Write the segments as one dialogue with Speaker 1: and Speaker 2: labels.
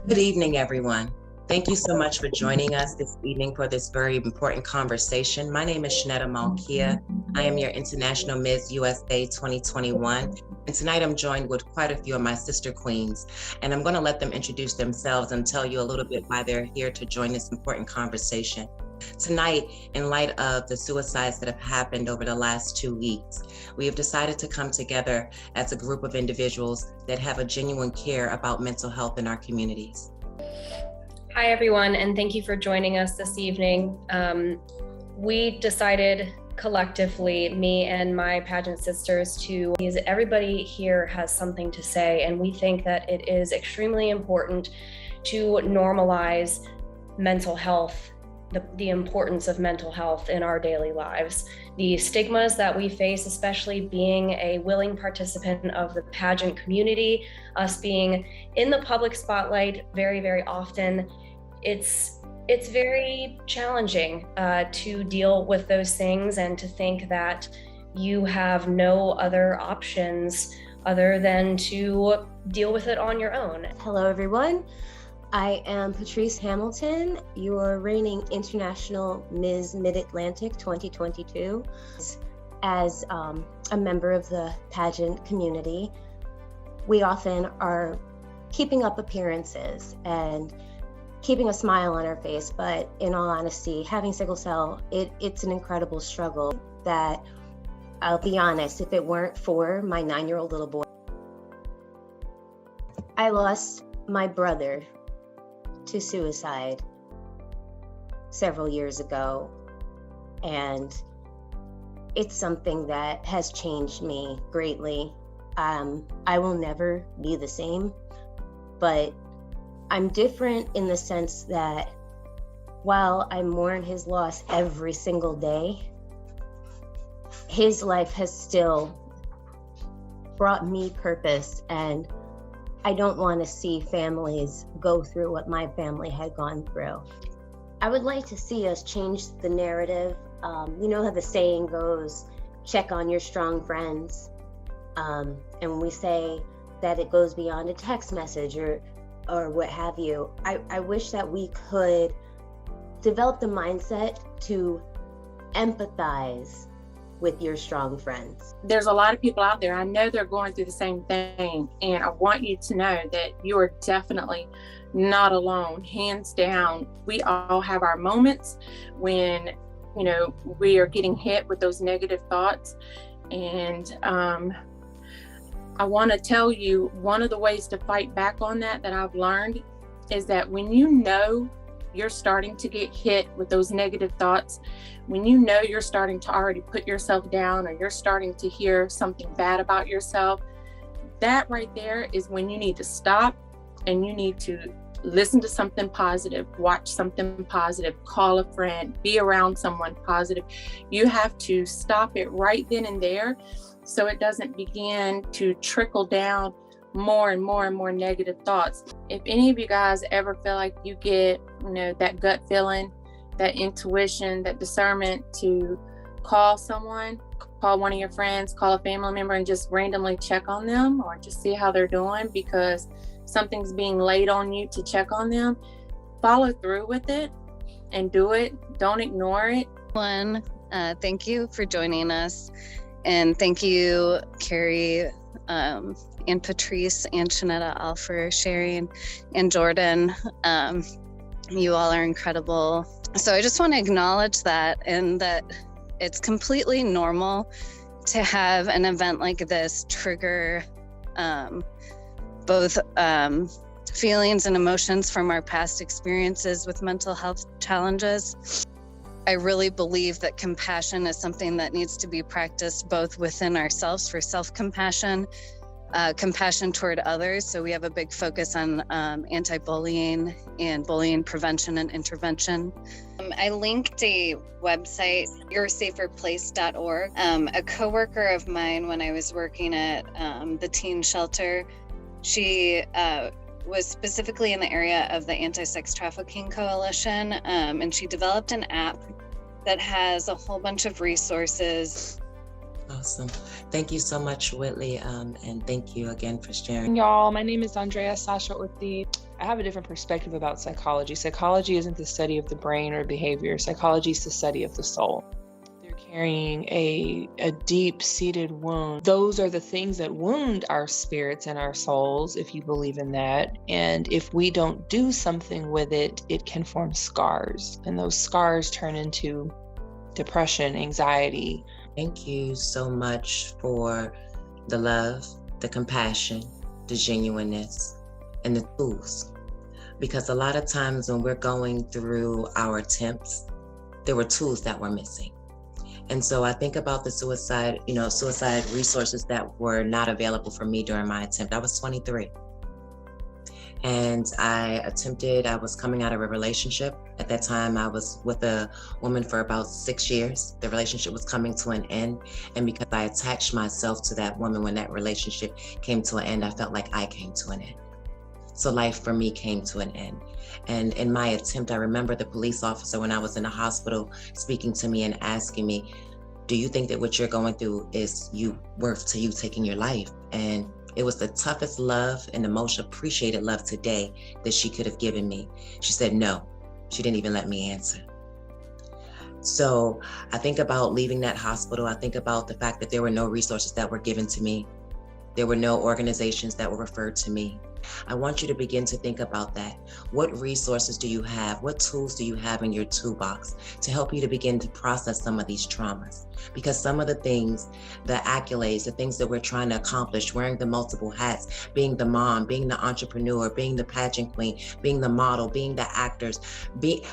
Speaker 1: Good evening, everyone. Thank you so much for joining us this evening for this very important conversation. My name is Shanetta Malkia. I am your International Ms. USA 2021. And tonight I'm joined with quite a few of my sister queens. And I'm going to let them introduce themselves and tell you a little bit why they're here to join this important conversation. Tonight, in light of the suicides that have happened over the last 2 weeks, we have decided to come together as a group of individuals that have a genuine care about mental health in our communities.
Speaker 2: Hi, everyone, and thank you for joining us this evening. We decided collectively, me and my pageant sisters, everybody here has something to say, and we think that it is extremely important to normalize mental health, the importance of mental health in our daily lives. The stigmas that we face, especially being a willing participant of the pageant community, us being in the public spotlight very, very often, it's very challenging to deal with those things and to think that you have no other options other than to deal with it on your own.
Speaker 3: Hello, everyone. I am Patrice Hamilton, your reigning International Ms. Mid-Atlantic 2022. As a member of the pageant community, we often are keeping up appearances and keeping a smile on our face, but in all honesty, having sickle cell, it's an incredible struggle that, I'll be honest, if it weren't for my 9-year-old little boy. I lost my brother to suicide several years ago, and it's something that has changed me greatly. I will never be the same, but I'm different in the sense that while I mourn his loss every single day, his life has still brought me purpose, and I don't want to see families go through what my family had gone through. I would like to see us change the narrative. You know how the saying goes, check on your strong friends. And we say that it goes beyond a text message or what have you. I wish that we could develop the mindset to empathize with your strong friends.
Speaker 4: There's a lot of people out there, I know they're going through the same thing, and I want you to know that you are definitely not alone, hands down. We all have our moments when, we are getting hit with those negative thoughts. And I want to tell you, one of the ways to fight back on that I've learned is that when you know you're starting to get hit with those negative thoughts, when you know you're starting to already put yourself down or you're starting to hear something bad about yourself, that right there is when you need to stop and you need to listen to something positive, watch something positive, call a friend, be around someone positive. You have to stop it right then and there so it doesn't begin to trickle down more and more and more negative thoughts. If any of you guys ever feel like you get, that gut feeling, that intuition, that discernment to call someone, call one of your friends, call a family member and just randomly check on them or just see how they're doing because something's being laid on you to check on them, follow through with it and do it. Don't ignore it.
Speaker 5: Thank you for joining us. And thank you, Carrie, and Patrice and Shanetta all for sharing, and Jordan. You all are incredible. So I just want to acknowledge that, and that it's completely normal to have an event like this trigger both feelings and emotions from our past experiences with mental health challenges. I really believe that compassion is something that needs to be practiced both within ourselves for self-compassion, compassion toward others. So we have a big focus on anti-bullying and bullying prevention and intervention. I linked a website, yoursaferplace.org. A coworker of mine, when I was working at the teen shelter, she was specifically in the area of the Anti-Sex Trafficking Coalition, and she developed an app that has a whole bunch of resources
Speaker 1: Awesome. Thank you so much, Whitley, and thank you again for sharing.
Speaker 6: Y'all, my name is Andrea Sasha Uthi. I have a different perspective about psychology. Psychology isn't the study of the brain or behavior. Psychology is the study of the soul. They're carrying a deep-seated wound. Those are the things that wound our spirits and our souls, if you believe in that. And if we don't do something with it, it can form scars. And those scars turn into depression, anxiety.
Speaker 1: Thank you so much for the love, the compassion, the genuineness, and the tools. Because a lot of times when we're going through our attempts, there were tools that were missing. And so I think about the suicide resources that were not available for me during my attempt. I was 23. And I was coming out of a relationship. At that time, I was with a woman for about 6 years. The relationship was coming to an end. And because I attached myself to that woman when that relationship came to an end, I felt like I came to an end. So life for me came to an end. And in my attempt, I remember the police officer when I was in the hospital speaking to me and asking me, do you think that what you're going through is worth to you taking your life? And it was the toughest love and the most appreciated love today that she could have given me. She said no. She didn't even let me answer. So I think about leaving that hospital. I think about the fact that there were no resources that were given to me. There were no organizations that were referred to me. I want you to begin to think about that. What resources do you have? What tools do you have in your toolbox to help you to begin to process some of these traumas? Because some of the things, the accolades, the things that we're trying to accomplish, wearing the multiple hats, being the mom, being the entrepreneur, being the pageant queen, being the model, being the actors,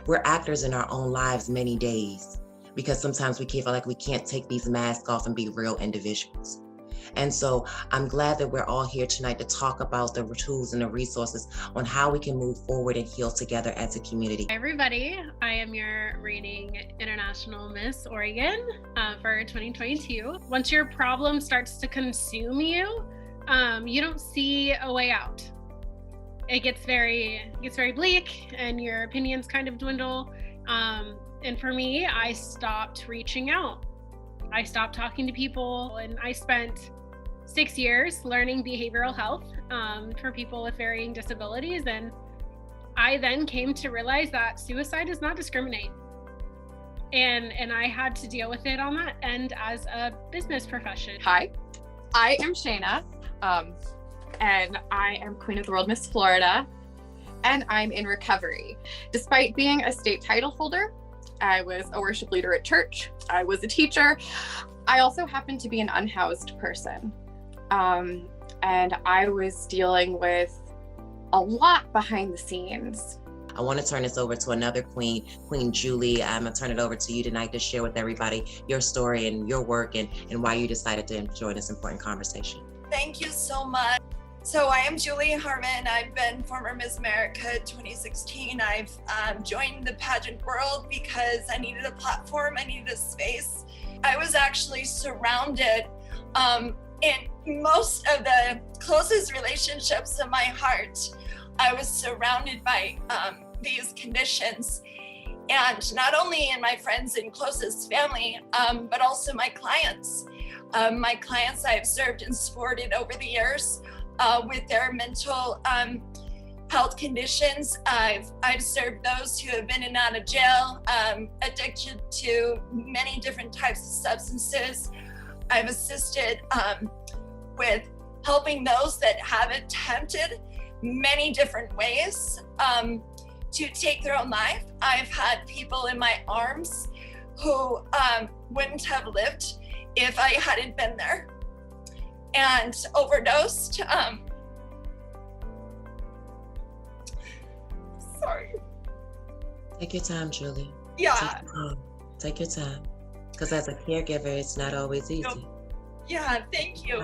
Speaker 1: we're actors in our own lives many days, because sometimes we feel like we can't take these masks off and be real individuals. And so I'm glad that we're all here tonight to talk about the tools and the resources on how we can move forward and heal together as a community.
Speaker 7: Hi everybody, I am your reigning International Miss Oregon for 2022. Once your problem starts to consume you, you don't see a way out. It gets very bleak and your opinions kind of dwindle. And for me, I stopped reaching out. I stopped talking to people, and I spent 6 years learning behavioral health for people with varying disabilities. And I then came to realize that suicide does not discriminate. And I had to deal with it on that end as a business profession.
Speaker 8: Hi, I am Shayna, and I am Queen of the World Miss Florida, and I'm in recovery. Despite being a state title holder, I was a worship leader at church. I was a teacher. I also happened to be an unhoused person. And I was dealing with a lot behind the scenes.
Speaker 1: I want to turn this over to another queen, Queen Julie. I'm going to turn it over to you tonight to share with everybody your story and your work and why you decided to join this important conversation.
Speaker 9: Thank you so much. So I am Julie Harmon. I've been former Miss America 2016. I've joined the pageant world because I needed a platform, I needed a space. I was actually surrounded in most of the closest relationships of my heart. I was surrounded by these conditions. And not only in my friends and closest family, but also my clients. My clients I've served and supported over the years. With their mental health conditions. I've served those who have been in and out of jail, addicted to many different types of substances. I've assisted with helping those that have attempted many different ways to take their own life. I've had people in my arms who wouldn't have lived if I hadn't been there. And overdosed. Sorry.
Speaker 1: Take your time, Julie.
Speaker 9: Yeah.
Speaker 1: Take your time. Because as a caregiver, it's not always easy.
Speaker 9: Yeah, thank you.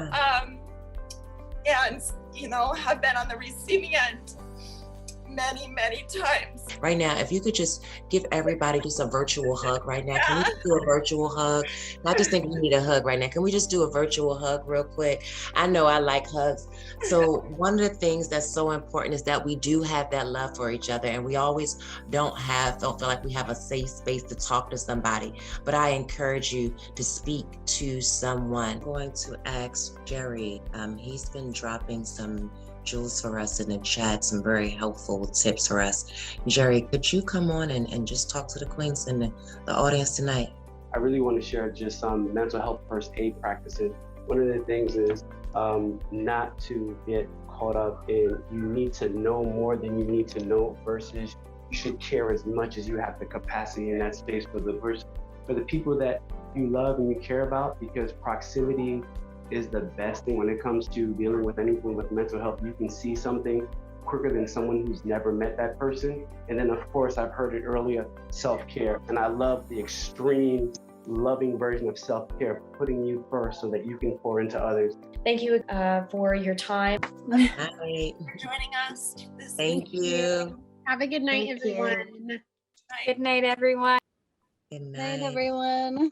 Speaker 1: Yeah.
Speaker 9: And, have been on the receiving end many, many times.
Speaker 1: Right now, if you could just give everybody just a virtual hug right now. Can we just do a virtual hug? I just think we need a hug right now. Can we just do a virtual hug real quick? I know I like hugs. So one of the things that's so important is that we do have that love for each other, and we always don't feel like we have a safe space to talk to somebody. But I encourage you to speak to someone. I'm going to ask Jerry. He's been dropping some jewels for us in the chat, some very helpful tips for us. Jerry, could you come on and just talk to the queens in the audience tonight?
Speaker 10: I really want to share just some mental health first aid practices. One of the things is not to get caught up in you need to know more than you need to know versus you should care as much as you have the capacity in that space for the people that you love and you care about, because proximity is the best thing when it comes to dealing with anything with mental health. You can see something quicker than someone who's never met that person. And then of course, I've heard it earlier, self-care. And I love the extreme loving version of self-care, putting you first so that you can pour into others.
Speaker 2: Thank you for your time.
Speaker 1: Hi.
Speaker 9: For joining us.
Speaker 1: Thank you.
Speaker 7: Have a good night,
Speaker 3: Thank you.
Speaker 7: everyone.
Speaker 8: Good night, everyone.
Speaker 1: Good
Speaker 5: Night,
Speaker 1: night.
Speaker 5: everyone.